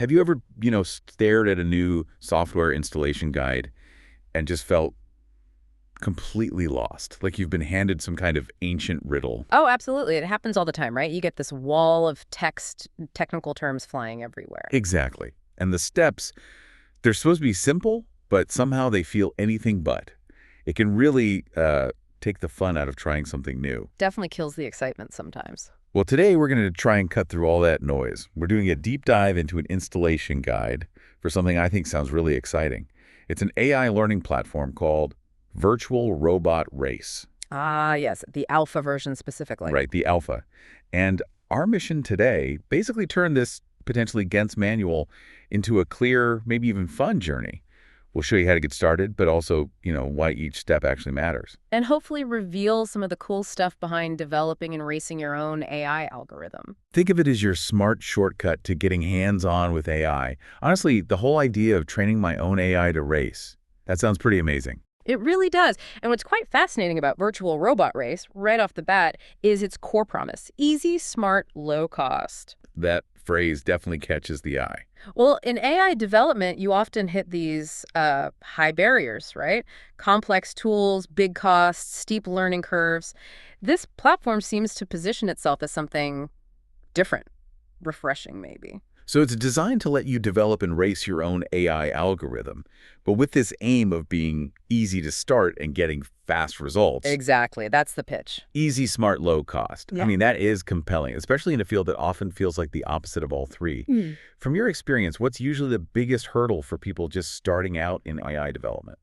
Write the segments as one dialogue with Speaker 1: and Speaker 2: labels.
Speaker 1: Have you ever, stared at a new software installation guide and just felt completely lost, like you've been handed some kind of ancient riddle?
Speaker 2: Oh, absolutely. It happens all the time, right? You get this wall of text, technical terms flying everywhere.
Speaker 1: Exactly. And the steps, they're supposed to be simple, but somehow they feel anything but. It can really take the fun out of trying something new.
Speaker 2: Definitely kills the excitement sometimes.
Speaker 1: Well, today we're going to try and cut through all that noise. We're doing a deep dive into an installation guide for something I think sounds really exciting. It's an AI learning platform called Virtual Robot Race,
Speaker 2: Ah, yes, the alpha version specifically.
Speaker 1: right? The alpha. And our mission today basically turned this potentially dense manual into a clear, maybe even fun journey. We'll show you how to get started, but also, why each step actually matters.
Speaker 2: And hopefully reveal some of the cool stuff behind developing and racing your own AI algorithm.
Speaker 1: Think of it as your smart shortcut to getting hands-on with AI. Honestly, the whole idea of training my own AI to race, that sounds pretty amazing.
Speaker 2: It really does. And what's quite fascinating about Virtual Robot Race, right off the bat, is its core promise. Easy, smart, low cost.
Speaker 1: That phrase definitely catches the eye.
Speaker 2: Well, in AI development, you often hit these high barriers, right? Complex tools, big costs, steep learning curves. This platform seems to position itself as something different, refreshing maybe.
Speaker 1: So it's designed to let you develop and race your own AI algorithm, but with this aim of being easy to start and getting fast results.
Speaker 2: Exactly. That's the pitch.
Speaker 1: Easy, smart, low cost. I
Speaker 2: Yeah.
Speaker 1: mean, that is compelling, especially in a field that often feels like the opposite of all three.
Speaker 2: Mm.
Speaker 1: From your experience, what's usually the biggest hurdle for people just starting out in AI development?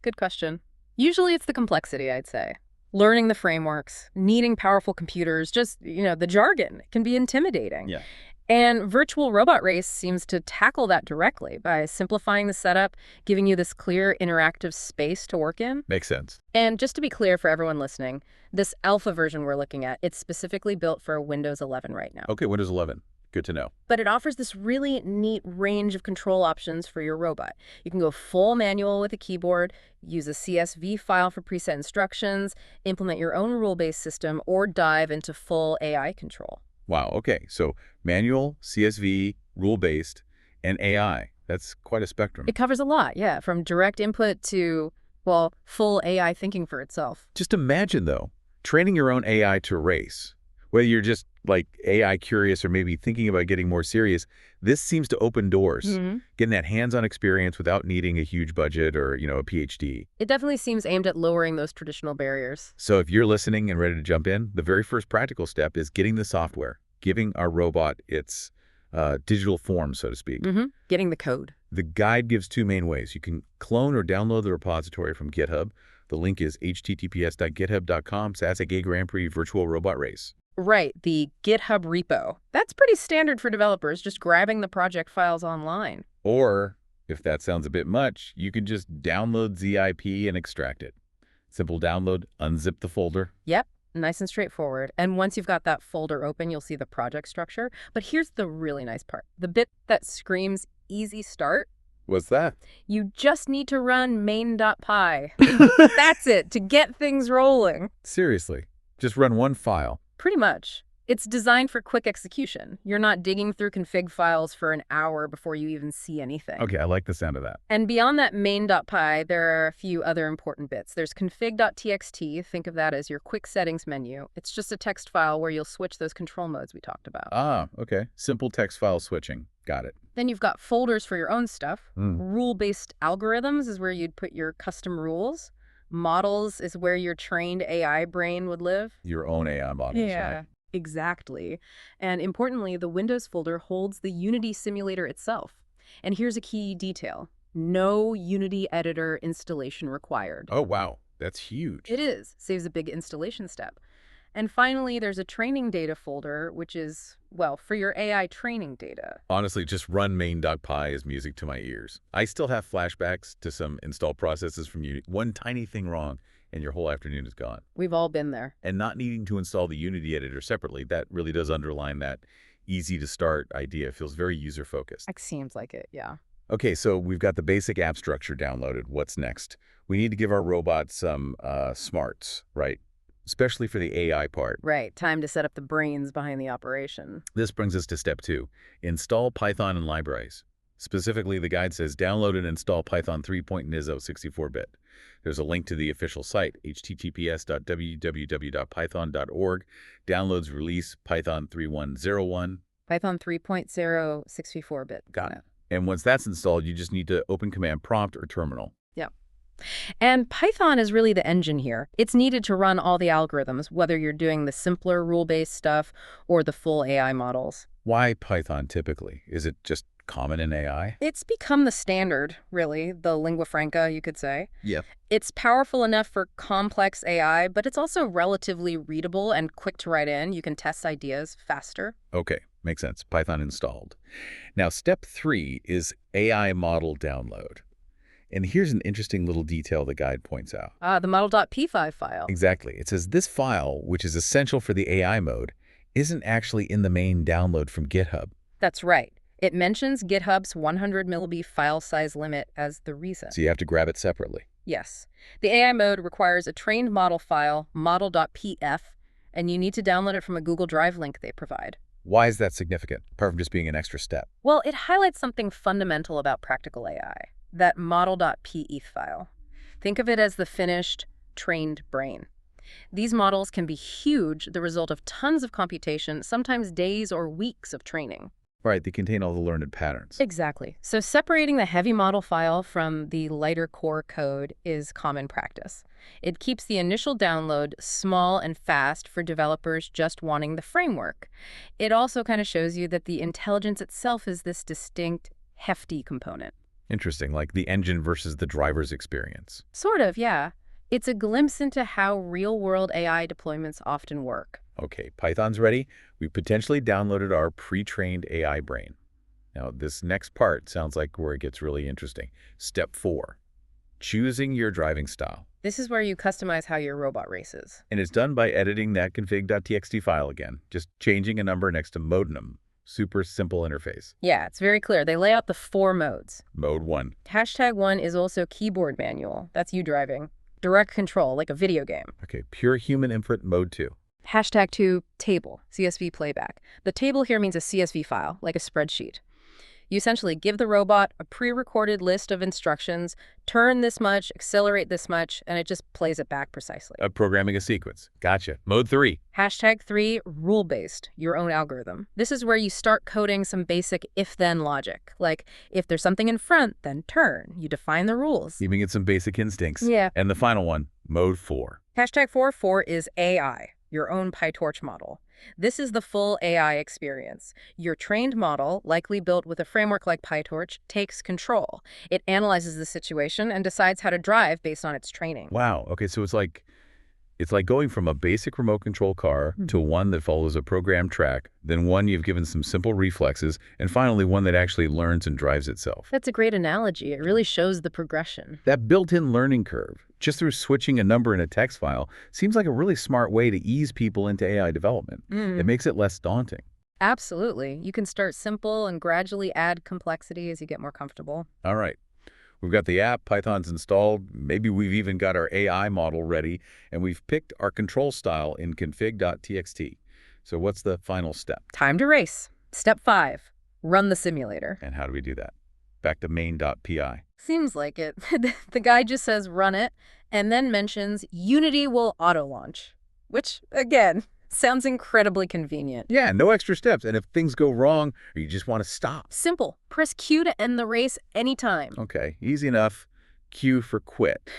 Speaker 2: Good question. Usually it's the complexity, I'd say. Learning the frameworks, needing powerful computers, just, the jargon can be intimidating.
Speaker 1: Yeah.
Speaker 2: And Virtual Robot Race seems to tackle that directly by simplifying the setup, giving you this clear interactive space to work in.
Speaker 1: Makes sense.
Speaker 2: And just to be clear for everyone listening, this alpha version we're looking at, it's specifically built for Windows 11 right now.
Speaker 1: Okay, Windows 11. Good to know.
Speaker 2: But it offers this really neat range of control options for your robot. You can go full manual with a keyboard, use a CSV file for preset instructions, implement your own rule-based system, or dive into full AI control.
Speaker 1: Wow, okay. So manual, CSV, rule-based, and AI. That's quite a spectrum.
Speaker 2: It covers a lot, yeah, from direct input to, well, full AI thinking for itself.
Speaker 1: Just imagine, though, training your own AI to race. Whether you're just like AI curious or maybe thinking about getting more serious, this seems to open doors, getting that hands-on experience without needing a huge budget or, a PhD.
Speaker 2: It definitely seems aimed at lowering those traditional barriers.
Speaker 1: So if you're listening and ready to jump in, the very first practical step is getting the software, giving our robot its digital form, so to speak.
Speaker 2: Getting the code.
Speaker 1: The guide gives two main ways. You can clone or download the repository from GitHub. The link is https://github.com/Grand Prix Virtual Robot Race.
Speaker 2: Right, the GitHub repo. That's pretty standard for developers, just grabbing the project files online.
Speaker 1: Or, if that sounds a bit much, you can just download ZIP and extract it. Simple download, unzip the folder.
Speaker 2: Yep, nice and straightforward. And once you've got that folder open, you'll see the project structure. But here's the really nice part. The bit that screams easy start.
Speaker 1: What's that?
Speaker 2: You just need to run main.py. That's it, to get things rolling.
Speaker 1: Seriously, just run one file.
Speaker 2: Pretty much. It's designed for quick execution. You're not digging through config files for an hour before you even see anything.
Speaker 1: Okay, I like the sound of that.
Speaker 2: And beyond that main.py, there are a few other important bits. There's config.txt. Think of that as your quick settings menu. It's just a text file where you'll switch those control modes we talked about.
Speaker 1: Ah, okay. Simple text file switching. Got it.
Speaker 2: Then you've got folders for your own stuff. Rule-based algorithms is where you'd put your custom rules. Models is where your trained AI brain would live.
Speaker 1: Your own AI models, right?
Speaker 2: Exactly. And importantly, the Windows folder holds the Unity simulator itself. And here's a key detail. No Unity editor installation required.
Speaker 1: Oh, wow. That's huge.
Speaker 2: It is. Saves a big installation step. And finally, there's a training data folder, which is, well, for your AI training data.
Speaker 1: Honestly, just run main.py is music to my ears. I still have flashbacks to some install processes from Unity. One tiny thing wrong, and your whole afternoon is gone.
Speaker 2: We've all been there.
Speaker 1: And not needing to install the Unity editor separately, that really does underline that easy to start idea. It feels very user-focused.
Speaker 2: It seems like it, yeah.
Speaker 1: Okay, so we've got the basic app structure downloaded. What's next? We need to give our robot some smarts, right? especially for the AI part.
Speaker 2: Right, time to set up the brains behind the operation.
Speaker 1: This brings us to step 2, install Python and libraries. Specifically, the guide says download and install Python 3.NIZO 64-bit. There's a link to the official site, https://www.python.org. Downloads release Python 3.1.0.1.
Speaker 2: Python 3.0 64-bit.
Speaker 1: Got it. And once that's installed, you just need to open command prompt or terminal.
Speaker 2: Yep. And Python is really the engine here. It's needed to run all the algorithms, whether you're doing the simpler rule-based stuff or the full AI models.
Speaker 1: Why Python typically? Is it just common in AI?
Speaker 2: It's become the standard, really, the lingua franca, you could say.
Speaker 1: Yep.
Speaker 2: It's powerful enough for complex AI, but it's also relatively readable and quick to write in. You can test ideas faster.
Speaker 1: Okay, makes sense. Python installed. Now, step 3 is AI model download. And here's an interesting little detail the guide points out.
Speaker 2: The model.p5 file.
Speaker 1: Exactly. It says this file, which is essential for the AI mode, isn't actually in the main download from GitHub.
Speaker 2: That's right. It mentions GitHub's 100 MB file size limit as the reason.
Speaker 1: So you have to grab it separately.
Speaker 2: Yes. The AI mode requires a trained model file, model.pf, and you need to download it from a Google Drive link they provide.
Speaker 1: Why is that significant, apart from just being an extra step?
Speaker 2: Well, it highlights something fundamental about practical AI, that model.pef file. Think of it as the finished, trained brain. These models can be huge, the result of tons of computation, sometimes days or weeks of training.
Speaker 1: Right, they contain all the learned patterns.
Speaker 2: Exactly. So separating the heavy model file from the lighter core code is common practice. It keeps the initial download small and fast for developers just wanting the framework. It also kind of shows you that the intelligence itself is this distinct, hefty component.
Speaker 1: Interesting, like the engine versus the driver's experience.
Speaker 2: Sort of, yeah. It's a glimpse into how real-world AI deployments often work.
Speaker 1: Okay, Python's ready. We potentially downloaded our pre-trained AI brain. Now, this next part sounds like where it gets really interesting. Step 4, choosing your driving style.
Speaker 2: This is where you customize how your robot races.
Speaker 1: And it's done by editing that config.txt file again, just changing a number next to mode num. Super simple interface.
Speaker 2: Yeah, it's very clear. They lay out the 4 modes.
Speaker 1: Mode 1.
Speaker 2: #1 is also keyboard manual. That's you driving. Direct control, like a video game.
Speaker 1: Okay, pure human input, mode 2.
Speaker 2: #2, table, CSV playback. The table here means a CSV file, like a spreadsheet. You essentially give the robot a pre-recorded list of instructions, turn this much, accelerate this much, and it just plays it back precisely.
Speaker 1: Programming a sequence. Gotcha. Mode 3.
Speaker 2: #3, rule-based, your own algorithm. This is where you start coding some basic if-then logic, like if there's something in front, then turn. You define the rules.
Speaker 1: Giving it some basic instincts.
Speaker 2: Yeah.
Speaker 1: And the final one, mode 4.
Speaker 2: #4 is AI, your own PyTorch model. This is the full AI experience. Your trained model, likely built with a framework like PyTorch, takes control. It analyzes the situation and decides how to drive based on its training.
Speaker 1: Wow. Okay, so it's like going from a basic remote control car to one that follows a programmed track, then one you've given some simple reflexes, and finally one that actually learns and drives itself.
Speaker 2: That's a great analogy. It really shows the progression.
Speaker 1: That built-in learning curve, just through switching a number in a text file, seems like a really smart way to ease people into AI development. It makes it less daunting.
Speaker 2: Absolutely. You can start simple and gradually add complexity as you get more comfortable.
Speaker 1: All right. We've got the app, Python's installed, maybe we've even got our AI model ready, and we've picked our control style in config.txt. So what's the final step?
Speaker 2: Time to race. Step 5, run the simulator.
Speaker 1: And how do we do that? Back to main.py.
Speaker 2: Seems like it. The guide just says run it, and then mentions Unity will auto-launch, which, again, sounds incredibly convenient.
Speaker 1: Yeah, no extra steps. And if things go wrong or you just want to stop.
Speaker 2: Simple. Press Q to end the race anytime.
Speaker 1: Okay, easy enough. Q for quit.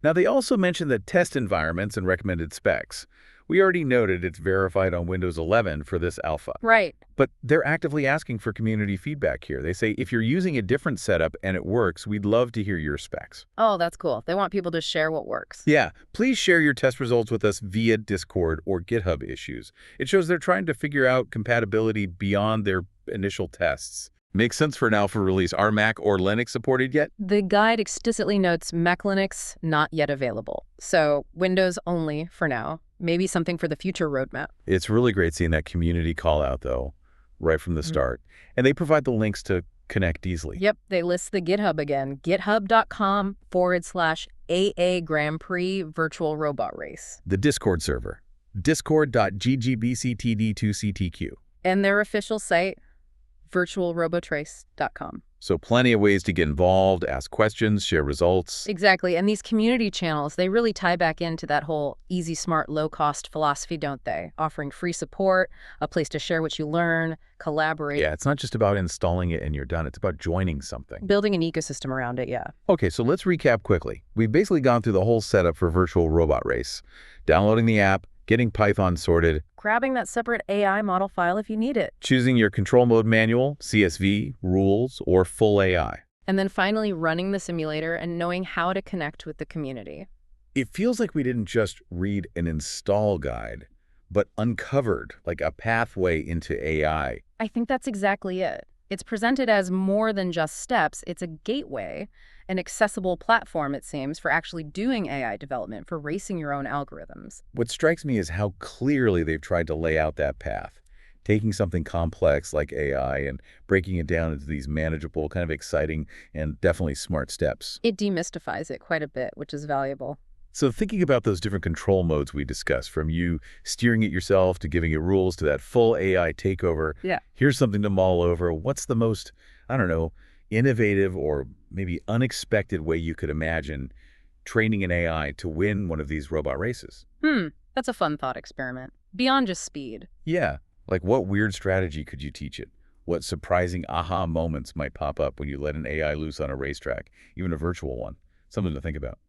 Speaker 1: Now, they also mentioned the test environments and recommended specs. We already noted it's verified on Windows 11 for this alpha.
Speaker 2: Right.
Speaker 1: But they're actively asking for community feedback here. They say, if you're using a different setup and it works, we'd love to hear your specs.
Speaker 2: Oh, that's cool. They want people to share what works.
Speaker 1: Yeah, please share your test results with us via Discord or GitHub issues. It shows they're trying to figure out compatibility beyond their initial tests. Makes sense for an alpha release. Are Mac or Linux supported yet?
Speaker 2: The guide explicitly notes Mac Linux not yet available. So Windows only for now. Maybe something for the future roadmap.
Speaker 1: It's really great seeing that community call out, though, right from the start. And they provide the links to connect easily.
Speaker 2: Yep, they list the GitHub again, github.com/AA Grand Prix Virtual Robot Race.
Speaker 1: The Discord server, discord.ggbctd2ctq.
Speaker 2: And their official site, virtualrobotrace.com.
Speaker 1: So plenty of ways to get involved, ask questions, share results.
Speaker 2: Exactly. And these community channels, they really tie back into that whole easy, smart, low-cost philosophy, don't they? Offering free support, a place to share what you learn, collaborate.
Speaker 1: Yeah, it's not just about installing it and you're done. It's about joining something.
Speaker 2: Building an ecosystem around it, yeah.
Speaker 1: Okay, so let's recap quickly. We've basically gone through the whole setup for Virtual Robot Race. Downloading the app, getting Python sorted,
Speaker 2: Grabbing that separate AI model file if you need it.
Speaker 1: choosing your control mode manual, CSV, rules, or full AI.
Speaker 2: And then finally running the simulator and knowing how to connect with the community.
Speaker 1: It feels like we didn't just read an install guide, but uncovered like a pathway into AI.
Speaker 2: I think that's exactly it. It's presented as more than just steps. It's a gateway, an accessible platform, it seems, for actually doing AI development, for racing your own algorithms.
Speaker 1: What strikes me is how clearly they've tried to lay out that path, taking something complex like AI and breaking it down into these manageable, kind of exciting, and definitely smart steps.
Speaker 2: It demystifies it quite a bit, which is valuable.
Speaker 1: So thinking about those different control modes we discussed, from you steering it yourself to giving it rules to that full AI takeover,
Speaker 2: Yeah.
Speaker 1: here's something to mull over. What's the most, I don't know, innovative or maybe unexpected way you could imagine training an AI to win one of these robot races?
Speaker 2: That's a fun thought experiment. Beyond just speed.
Speaker 1: Yeah, like what weird strategy could you teach it? What surprising aha moments might pop up when you let an AI loose on a racetrack, even a virtual one? Something to think about.